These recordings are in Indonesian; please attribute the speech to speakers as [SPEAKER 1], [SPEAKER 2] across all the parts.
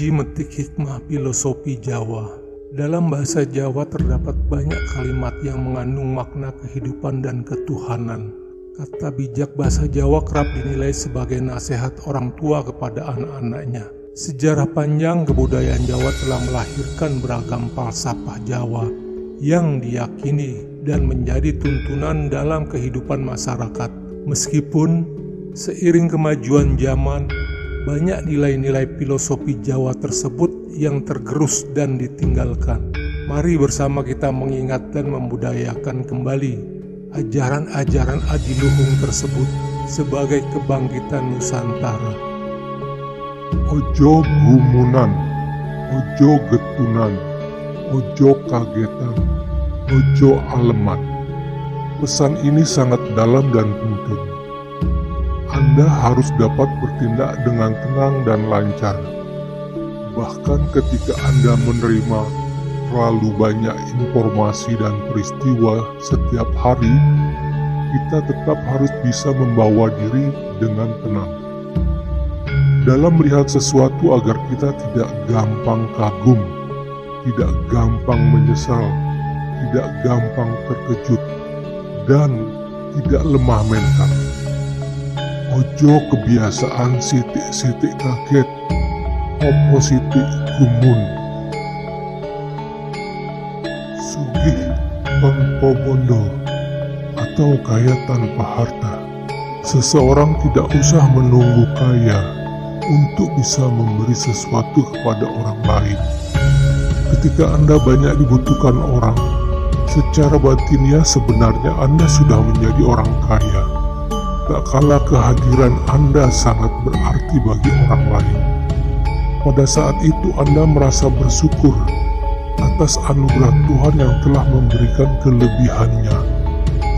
[SPEAKER 1] Aji metik hikmah filosofi Jawa. Dalam bahasa Jawa terdapat banyak kalimat yang mengandung makna kehidupan dan ketuhanan. Kata bijak bahasa Jawa kerap dinilai sebagai nasihat orang tua kepada anak-anaknya. Sejarah panjang kebudayaan Jawa telah melahirkan beragam falsafah Jawa yang diyakini dan menjadi tuntunan dalam kehidupan masyarakat. Meskipun seiring kemajuan zaman, banyak nilai-nilai filosofi Jawa tersebut yang tergerus dan ditinggalkan. Mari bersama kita mengingat dan membudayakan kembali ajaran-ajaran adiluhung tersebut sebagai kebangkitan Nusantara.
[SPEAKER 2] Ojo gumunan, ojo getunan, ojo kagetan, ojo aleman. Pesan ini sangat dalam dan penting. Anda harus dapat bertindak dengan tenang dan lancar. Bahkan ketika Anda menerima terlalu banyak informasi dan peristiwa setiap hari, kita tetap harus bisa membawa diri dengan tenang. Dalam melihat sesuatu agar kita tidak gampang kagum, tidak gampang menyesal, tidak gampang terkejut, dan tidak lemah mental. Ojo kebiasaan sitik-sitik kaget, opo sitik gumun. Sugih tanpa bondo atau kaya tanpa harta. Seseorang tidak usah menunggu kaya untuk bisa memberi sesuatu kepada orang lain. Ketika Anda banyak dibutuhkan orang, secara batiniah sebenarnya Anda sudah menjadi orang kaya. Tak kala kehadiran Anda sangat berarti bagi orang lain. Pada saat itu Anda merasa bersyukur atas anugerah Tuhan yang telah memberikan kelebihannya,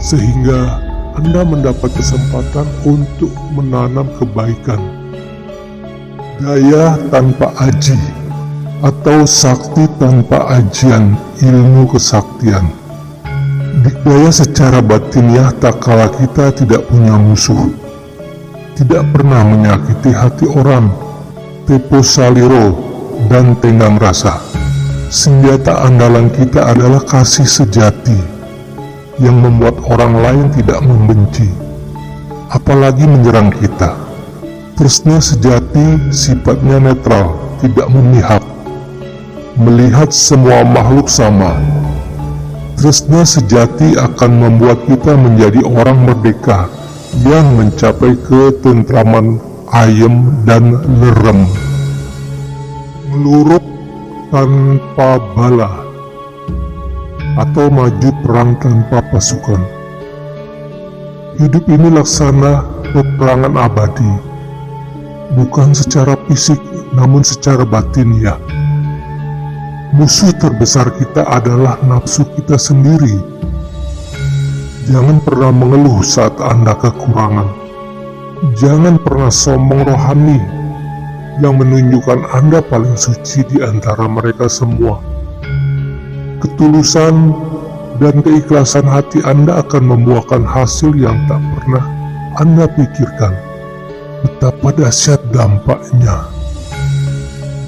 [SPEAKER 2] sehingga Anda mendapat kesempatan untuk menanam kebaikan. Daya tanpa aji atau sakti tanpa ajian, ilmu kesaktian. Dikdaya secara batiniah tak kala kita tidak punya musuh, tidak pernah menyakiti hati orang, tepo saliro, dan tenggang rasa. Senjata andalan kita adalah kasih sejati yang membuat orang lain tidak membenci, apalagi menyerang kita. Tresna sejati sifatnya netral, tidak memihak, melihat semua makhluk sama. Tresna sejati akan membuat kita menjadi orang merdeka yang mencapai ketentraman ayem dan lerem. Meluruk tanpa bala atau maju perang tanpa pasukan. Hidup ini laksana peperangan abadi, bukan secara fisik namun secara batiniah. Musuh terbesar kita adalah nafsu kita sendiri. Jangan pernah mengeluh saat Anda kekurangan. Jangan pernah sombong rohani yang menunjukkan Anda paling suci di antara mereka semua. Ketulusan dan keikhlasan hati Anda akan membuahkan hasil yang tak pernah Anda pikirkan. Betapa dahsyat dampaknya.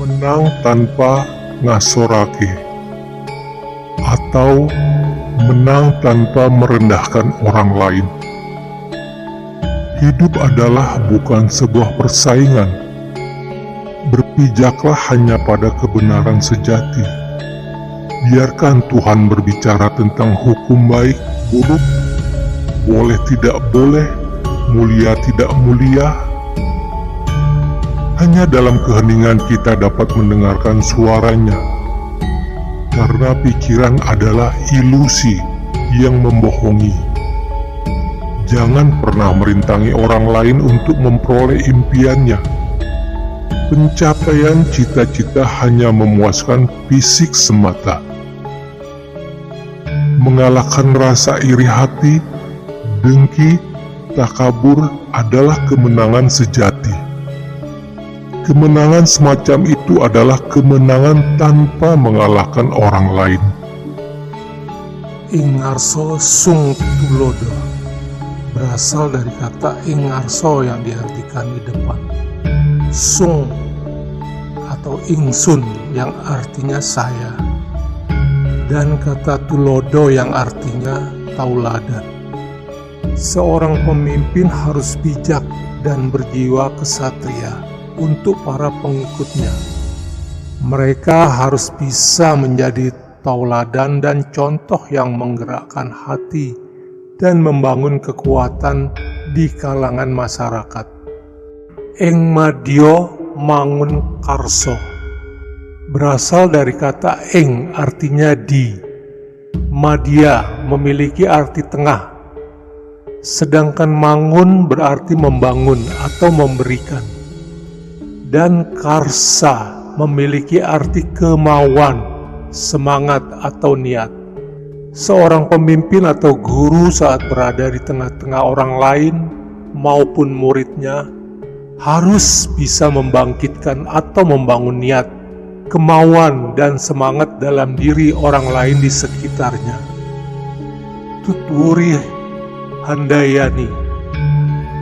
[SPEAKER 2] Menang tanpa ngasorake atau menang tanpa merendahkan orang lain. Hidup adalah bukan sebuah persaingan. Berpijaklah hanya pada kebenaran sejati. Biarkan Tuhan berbicara tentang hukum baik, buruk, boleh tidak boleh, mulia tidak mulia. Hanya dalam keheningan kita dapat mendengarkan suaranya, karena pikiran adalah ilusi yang membohongi. Jangan pernah merintangi orang lain untuk memperoleh impiannya. Pencapaian cita-cita hanya memuaskan fisik semata. Mengalahkan rasa iri hati, dengki, takabur adalah kemenangan sejati. Kemenangan semacam itu adalah kemenangan tanpa mengalahkan orang lain.
[SPEAKER 1] Ingarso sung tulodo berasal dari kata ingarso yang diartikan di depan. Sung atau ingsun yang artinya saya, dan kata tulodo yang artinya tauladan. Seorang pemimpin harus bijak dan berjiwa kesatria untuk para pengikutnya. Mereka harus bisa menjadi tauladan dan contoh yang menggerakkan hati dan membangun kekuatan di kalangan masyarakat. Ing madya mangun karso berasal dari kata ing artinya di. Madya memiliki arti tengah, sedangkan mangun berarti membangun atau memberikan. Dan karsa memiliki arti kemauan, semangat atau niat. Seorang pemimpin atau guru saat berada di tengah-tengah orang lain maupun muridnya harus bisa membangkitkan atau membangun niat, kemauan dan semangat dalam diri orang lain di sekitarnya. Tuturi handayani.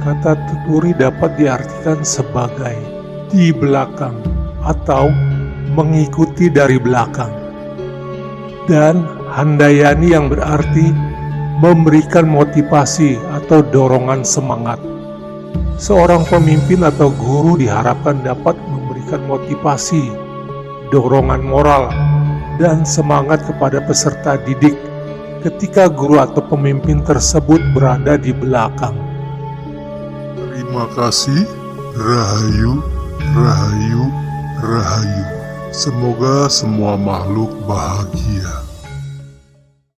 [SPEAKER 1] Kata tuturi dapat diartikan sebagai di belakang atau mengikuti dari belakang, dan handayani yang berarti memberikan motivasi atau dorongan semangat. Seorang pemimpin atau guru diharapkan dapat memberikan motivasi, dorongan moral, dan semangat kepada peserta didik ketika guru atau pemimpin tersebut berada di belakang.
[SPEAKER 2] Terima kasih. Rahayu, rahayu, rahayu. Semoga semua makhluk bahagia.